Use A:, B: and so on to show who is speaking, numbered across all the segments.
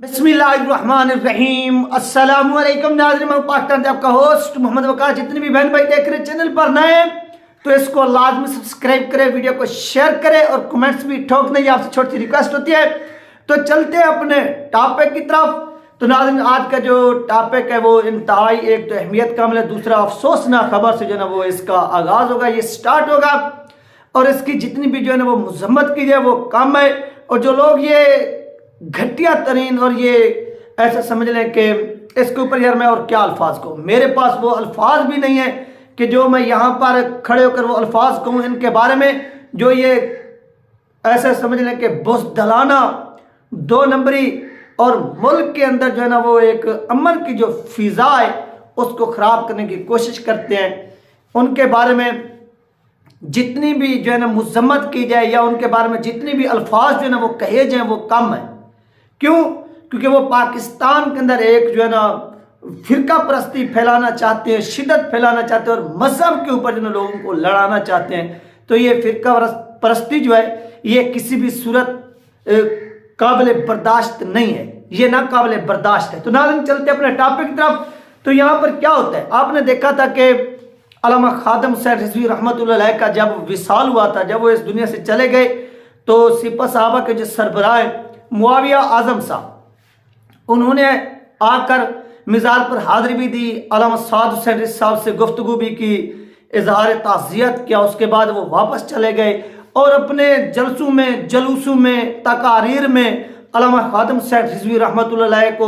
A: बिस्मिल्लाहिर्रहमानिर्रहीम। अस्सलामुअलैकुम नाज़रीन, मैं पाकिस्तान से आपका होस्ट मोहम्मद वकार। जितने भी बहन भाई देख रहे हैं चैनल पर नए तो इसको लाजमी सब्सक्राइब करें, वीडियो को शेयर करें और कमेंट्स भी ठोकने की आपसे छोटी सी रिक्वेस्ट होती है। तो चलते हैं अपने टॉपिक की तरफ। तो नाज़रीन, आज का जो टॉपिक है वो इंतहाई एक तो अहमियत का अमल है, दूसरा अफसोसनाक खबर से जो है ना वो इसका आगाज़ होगा, ये स्टार्ट होगा और इसकी जितनी भी जो है ना वो मजम्मत की जाए वो कम है। और जो लोग ये घटिया तरीन और ये ऐसा समझ लें कि इसके ऊपर यार मैं और क्या अल्फाज कहूँ, मेरे पास वो अल्फाज भी नहीं है कि जो मैं यहाँ पर खड़े होकर वो अल्फाज कहूँ इनके बारे में। जो ये ऐसा समझ लें कि बुज़दिलाना, दो नंबरी और मुल्क के अंदर जो है ना वो एक अमन की जो फिजा है उसको ख़राब करने की कोशिश करते हैं, उनके बारे में जितनी भी जो है ना मजम्मत की जाए या उनके बारे में जितनी भी अल्फाज जो है ना वो कहे जाएँ वो कम है। क्यों? क्योंकि वो पाकिस्तान के अंदर एक जो है ना फिरका परस्ती फैलाना चाहते हैं, शिद्दत फैलाना चाहते हैं और मजहब के ऊपर जो है लोगों को लड़ाना चाहते हैं। तो ये फिरका परस्ती जो है ये किसी भी सूरत काबिल बर्दाश्त नहीं है, ये ना काबिल बर्दाश्त है। तो नाज़रीन चलते अपने टॉपिक की तरफ। तो यहाँ पर क्या होता है, आपने देखा था कि अल्लामा खादिम हुसैन रिजवी रहमतुल्लाह अलैह का जब विसाल हुआ था, जब वो इस दुनिया से चले गए, तो सिपा साहबा के जो सरबराह मुआविया आजम साहब, उन्होंने आकर मिज़ार पर हाज़िरी भी दी, अल्लामा साद हुसैन रिज़वी साहब से गुफ्तगू भी की, इजहार ताज़ियत किया। उसके बाद वो वापस चले गए और अपने जलूसों में तकारीर में अल्लामा खादिम हुसैन रिज़वी रहमतुल्लाह अलैह को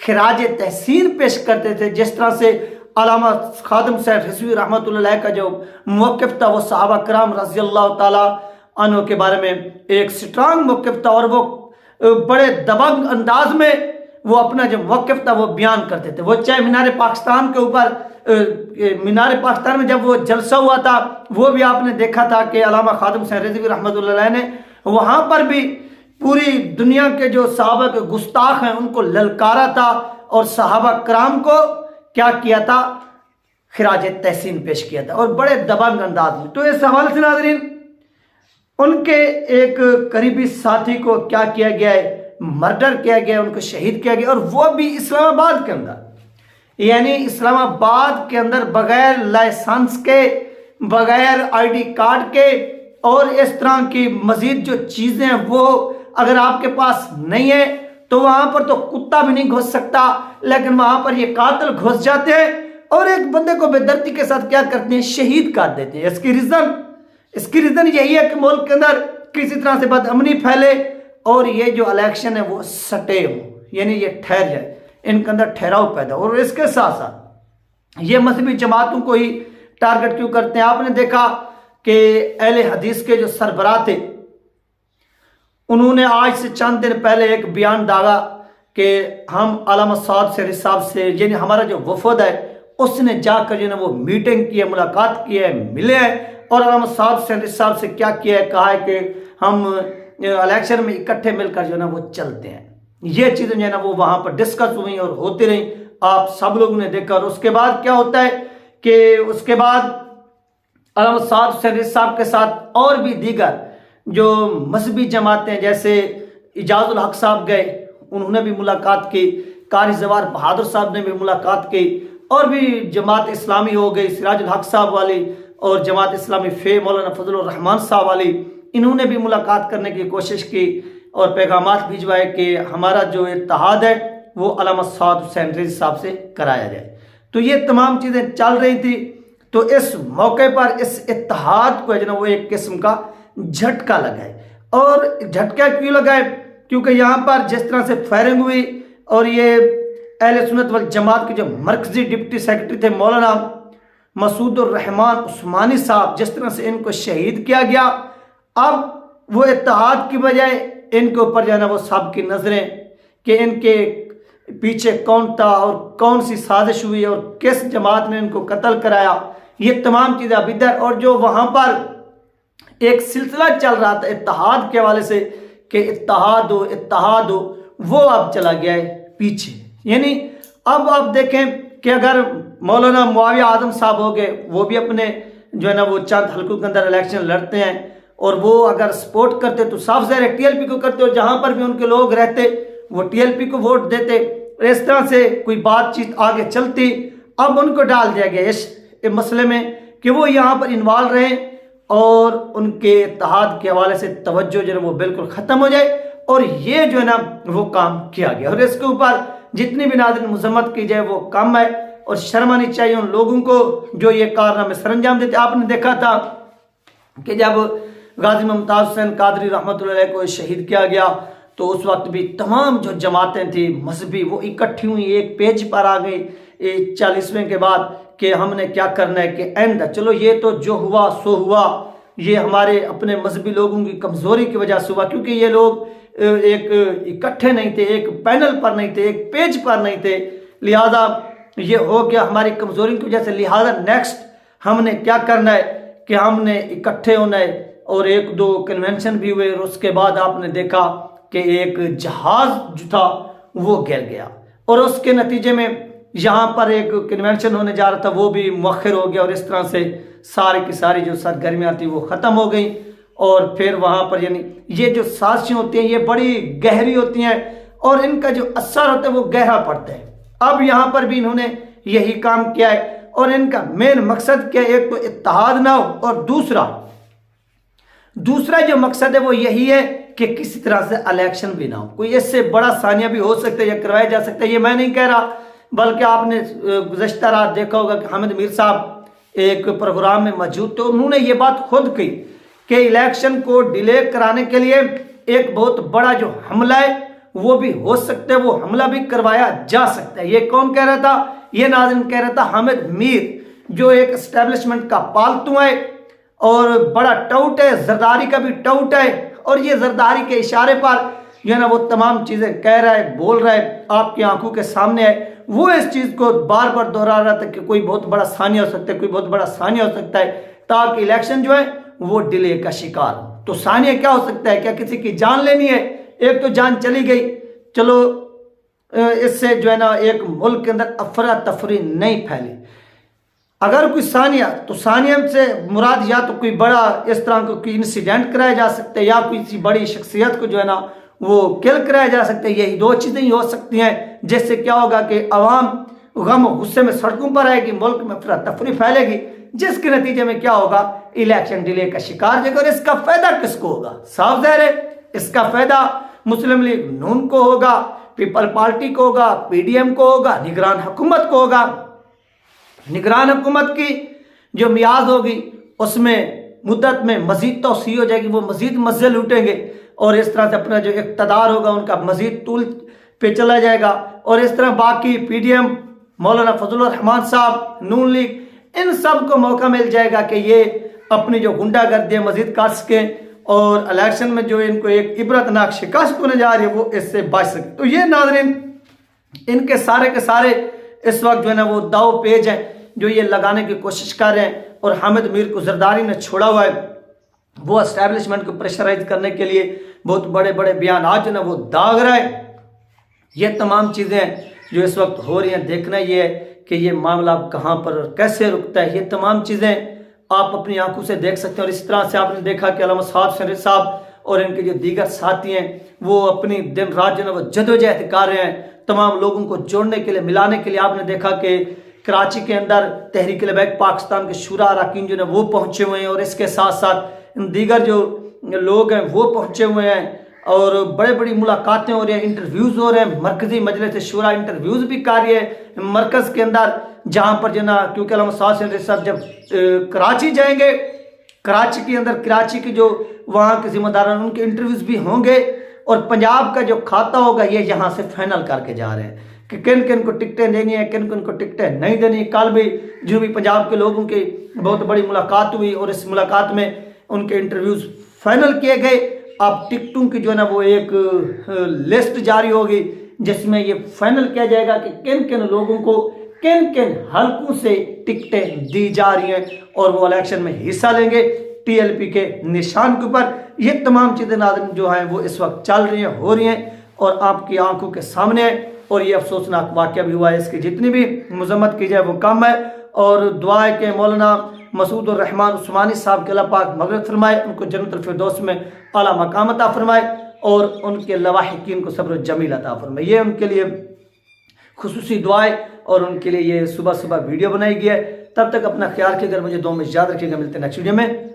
A: खिराज तहसीन पेश करते थे। जिस तरह से अल्लामा खादिम हुसैन रिज़वी रहमतुल्लाह अलैह का जो मौक़िफ़ था वो सहाबा कराम रज़ी अल्लाह ताला अन्हु के बारे में एक स्ट्रांग मौक़िफ़ था और वो बड़े दबंग अंदाज में वो अपना जो मौक़िफ़ था वो बयान करते थे। वो चाहे मीनार पाकिस्तान के ऊपर, मीनार पाकिस्तान में जब वो जलसा हुआ था वो भी आपने देखा था कि अल्लामा खादिम हुसैन रिज़वी रहमतुल्लाह अलैह ने वहाँ पर भी पूरी दुनिया के जो सहाबा के गुस्ताख हैं उनको ललकारा था और सहाबा कराम को क्या किया था, खिराज तहसीन पेश किया था और बड़े दबंग अंदाज में। तो इस हवाले से नाज़रीन उनके एक करीबी साथी को क्या किया गया है, मर्डर किया गया, उनको शहीद किया गया और वो भी इस्लामाबाद के अंदर, यानी इस्लामाबाद के अंदर बगैर लाइसेंस के, बगैर आईडी कार्ड के और इस तरह की मजीद जो चीज़ें हैं वो अगर आपके पास नहीं है तो वहाँ पर तो कुत्ता भी नहीं घुस सकता, लेकिन वहाँ पर ये कातिल घुस जाते हैं और एक बंदे को बेदर्दी के साथ क्या करते हैं, शहीद कर देते हैं। इसकी रीज़न यही है कि मुल्क के अंदर किसी तरह से बदअमनी फैले और ये जो इलेक्शन है वो सटे हो, यानी ये ठहर जाए, इनके अंदर ठहराव पैदा हो। और इसके साथ साथ ये मजहबी जमातों को ही टारगेट क्यों करते हैं? आपने देखा कि अहले हदीस के जो सरबराह थे उन्होंने आज से चंद दिन पहले एक बयान डाला कि हम अल्लामा साद हुसैन साहब से, यानी हमारा जो वफद है उसने जाकर जो है वो मीटिंग की है, मुलाकात की है, मिले हैं और अल्लामा साद हुसैन साहब से क्या किया है, कहा है कि हम इलेक्शन में इकट्ठे मिलकर जो है ना वो चलते हैं। ये चीज़ें जो है ना वो वहाँ पर डिस्कस हुई और होती रही, आप सब लोगों ने देखा। और उसके बाद क्या होता है कि उसके बाद अल्लामा साद हुसैन साहब के साथ और भी दीगर जो मजहबी जमातें, जैसे इजाजुल हक साहब गए, उन्होंने भी मुलाकात की, कारी जवार बहादुर साहब ने भी मुलाकात की और भी जमात इस्लामी हो गई, सिराजुल हक साहब वाली और जमात इस्लामी फे मौलाना फजलुर रहमान साहब वाली, इन्होंने भी मुलाकात करने की कोशिश की और पैगामात भिजवाए कि हमारा जो इत्तेहाद है वो अल्लामा साद हुसैन रिज़वी साहब से कराया जाए। तो ये तमाम चीज़ें चल रही थी। तो इस मौके पर इस इत्तेहाद को जो ना वो एक किस्म का झटका लगाए। और झटका क्यों लगाए? क्योंकि यहाँ पर जिस तरह से फायरिंग हुई और ये अहले सुन्नत वल जमात के जो मरकजी डिप्टी सेक्रेटरी थे मौलाना मसूदुर रहमान उस्मानी साहब, जिस तरह से इनको शहीद किया गया, अब वो इत्तेहाद की बजाय इनके ऊपर जो है ना वो सब की नज़रें कि इनके पीछे कौन था और कौन सी साजिश हुई और किस जमात ने इनको कत्ल कराया, ये तमाम चीज़ें अब इधर। और जो वहाँ पर एक सिलसिला चल रहा था इत्तेहाद के हवाले से कि इत्तेहाद हो, वो अब चला गया है पीछे। यानी अब आप देखें कि अगर मौलाना मुआविया आजम साहब हो गए, वो भी अपने जो है ना वो चंद हल्कों के अंदर इलेक्शन लड़ते हैं और वो अगर सपोर्ट करते तो साफ ज़ाहिर टीएलपी को करते और जहाँ पर भी उनके लोग रहते वो टीएलपी को वोट देते, इस तरह से कोई बातचीत आगे चलती। अब उनको डाल दिया गया इस मसले में कि वो यहाँ पर इन्वॉल्व रहें और उनके इत्तेहाद के हवाले से तवज्जो जो है वो बिल्कुल ख़त्म हो जाए, और ये जो है ना वो काम किया गया। और इसके ऊपर जितनी भी नाज़रीन मजम्मत की जाए वो कम है, और शर्म आनी चाहिए उन लोगों को जो ये कारनामे सरंजाम देते। आपने देखा था कि जब गाजी मुमताज़ हुसैन कादरी रहमतुल्लाह अलैह को शहीद किया गया तो उस वक्त भी तमाम जो जमातें थी मजहबी वो इकट्ठी हुई, एक पेज पर आ गई 40वें के बाद कि हमने क्या करना है कि एंड चलो ये तो जो हुआ सो हुआ, ये हमारे अपने मजहबी लोगों की कमज़ोरी की वजह से हुआ, क्योंकि ये लोग एक इकट्ठे नहीं थे, एक पैनल पर नहीं थे, एक पेज पर नहीं थे, लिहाजा ये हो गया हमारी कमज़ोरी की वजह से। लिहाजा नेक्स्ट हमने क्या करना है कि हमने इकट्ठे होना है, और एक दो कन्वेंशन भी हुए, और उसके बाद आपने देखा कि एक जहाज़ जो था वो गिर गया, और उसके नतीजे में यहाँ पर एक कन्वेंशन होने जा रहा था वो भी मुअख्खर हो गया, और इस तरह से सारी की सारी जो सरगर्मियाँ थी वो ख़त्म हो गई। और फिर वहाँ पर यानी ये जो साजिशें होती हैं ये बड़ी गहरी होती हैं, और इनका जो असर होता है वो गहरा पड़ता है। अब यहाँ पर भी इन्होंने यही काम किया है, और इनका मेन मकसद क्या है, एक तो इत्तेहाद ना हो, और दूसरा जो मकसद है वो यही है कि किसी तरह से इलेक्शन भी ना हो। कोई इससे बड़ा सानिया भी हो सकता है या करवाया जा सकता है, ये मैं नहीं कह रहा, बल्कि आपने गुज़श्ता रात देखा होगा कि हामिद मीर साहब एक प्रोग्राम में मौजूद थे, उन्होंने ये बात खुद कही कि इलेक्शन को डिले कराने के लिए एक बहुत बड़ा जो हमला है वो भी हो सकता है, वो हमला भी करवाया जा सकता है। ये कौन कह रहा था? ये नाज़रीन कह रहा था हामिद मीर, जो एक एस्टेब्लिशमेंट का पालतू है और बड़ा टाउट है, जरदारी का भी टाउट है, और ये जरदारी के इशारे पर जो है ना वो तमाम चीज़ें कह रहा है, बोल रहा है, आपकी आंखों के सामने है। वो इस चीज़ को बार बार दोहरा रहा था कि कोई बहुत बड़ा सानिया हो सकता है, कोई बहुत बड़ा सानिया हो सकता है, ताकि इलेक्शन जो है वो डिले का शिकार हो। तो सानिया क्या हो सकता है? क्या किसी की जान लेनी है? एक तो जान चली गई, चलो इससे जो है ना एक मुल्क के अंदर अफरा तफरी नहीं फैली। अगर कोई सानिया, तो सानिया से मुराद या तो कोई बड़ा इस तरह का कोई इंसिडेंट कराया जा सकता है, या किसी बड़ी शख्सियत को जो है ना वो किल कराया जा सकता है। यही दो चीज़ें ही हो सकती हैं, जिससे क्या होगा कि अवाम गम गुस्से में सड़कों पर आएगी, मुल्क में अफरा तफरी फैलेगी, जिसके नतीजे में क्या होगा, इलेक्शन डिले का शिकार जाएगा। और इसका फायदा किसको होगा? साफ ज़ाहिर है इसका फायदा मुस्लिम लीग नून को होगा, पीपल पार्टी को होगा, पीडीएम को होगा, निगरान हुकूमत को होगा। निगरान हुकूमत की जो मियाद होगी उसमें मुद्दत में मजीद तोसी हो जाएगी, वो मजीद मज़े लूटेंगे, और इस तरह से अपना जो इक़्तिदार होगा उनका मजीद तूल पे चला जाएगा। और इस तरह बाकी पीडीएम, मौलाना फजलुर रहमान साहब, नून लीग, इन सब को मौका मिल जाएगा कि ये अपनी जो गुंडागर्दी है मजीद काट सकें, और इलेक्शन में जो इनको एक इबरतनाक शिकस्त होने जा रही है वो इससे बच सके। तो ये नाज़रीन इनके सारे के सारे इस वक्त जो है ना वो दाव पेज हैं जो ये लगाने की कोशिश कर रहे हैं। और हामिद मीर को जरदारी ने छोड़ा हुआ है, वो एस्टैब्लिशमेंट को प्रेशराइज करने के लिए बहुत बड़े बड़े बयान आज जो ना वो दाग रहा है। ये तमाम चीज़ें जो इस वक्त हो रही हैं, देखना ये है कि ये मामला कहाँ पर और कैसे रुकता है। ये तमाम चीज़ें आप अपनी आंखों से देख सकते हैं। और इस तरह से आपने देखा कि अल्लामा साद शरीफ साहब और इनके जो दीगर साथी हैं वो अपनी दिन रात जो है वो जदोजहद कर रहे हैं तमाम लोगों को जोड़ने के लिए, मिलाने के लिए। आपने देखा कि कराची के अंदर तहरीक लबैक पाकिस्तान के शुरा अरकान जो है वो पहुँचे हुए हैं, और इसके साथ साथ दीगर जो लोग हैं वो पहुँचे हुए हैं, और बड़े बड़ी मुलाकातें हो रही हैं, इंटरव्यूज़ हो रहे हैं। मरकज़ी मजलिस शुरा इंटरव्यूज़ भी कर रही है मरकज़ के अंदर, जहाँ पर जो ना, क्योंकि अल्लामा साद शरीफ साहब जब कराची जाएंगे, कराची के अंदर कराची के जो वहाँ के जिम्मेदार हैं उनके इंटरव्यूज़ भी होंगे, और पंजाब का जो खाता होगा ये यहाँ से फाइनल करके जा रहे हैं कि किन किन को टिकटें देनी है, किन किन को टिकटें नहीं देनी। कल भी जो भी पंजाब के लोगों की बहुत बड़ी मुलाकात हुई, और इस मुलाकात में उनके इंटरव्यूज़ फाइनल किए गए। अब टिकटों की जो है ना वो एक लिस्ट जारी होगी जिसमें ये फाइनल किया जाएगा कि किन किन लोगों को किन किन हलकों से टिकटें दी जा रही हैं, और वो इलेक्शन में हिस्सा लेंगे टीएलपी के निशान के ऊपर। ये तमाम चीज़ें नाज़रीन जो हैं वो इस वक्त चल रही हैं, हो रही हैं, और आपकी आंखों के सामने है। और ये अफसोसनाक वाक़या भी हुआ है, इसकी जितनी भी मजम्मत की जाए वो कम है। और दुआ है कि मौलाना मसूद उर रहमान उस्मानी साहब के अल्लाह पाक मग़फ़िरत फरमाए, उनको जन्नतुल फिरदौस में आला मकाम अता फरमाए। और उनके लवाहिकीन को सब्र जमील अता फरमाए। ये उनके लिए खुसूसी दुआएं और उनके लिए ये सुबह सुबह वीडियो बनाई गई है। तब तक अपना ख्याल रखिएगा, मुझे दुआ में याद रखिएगा। मिलते हैं नेक्स्ट वीडियो में।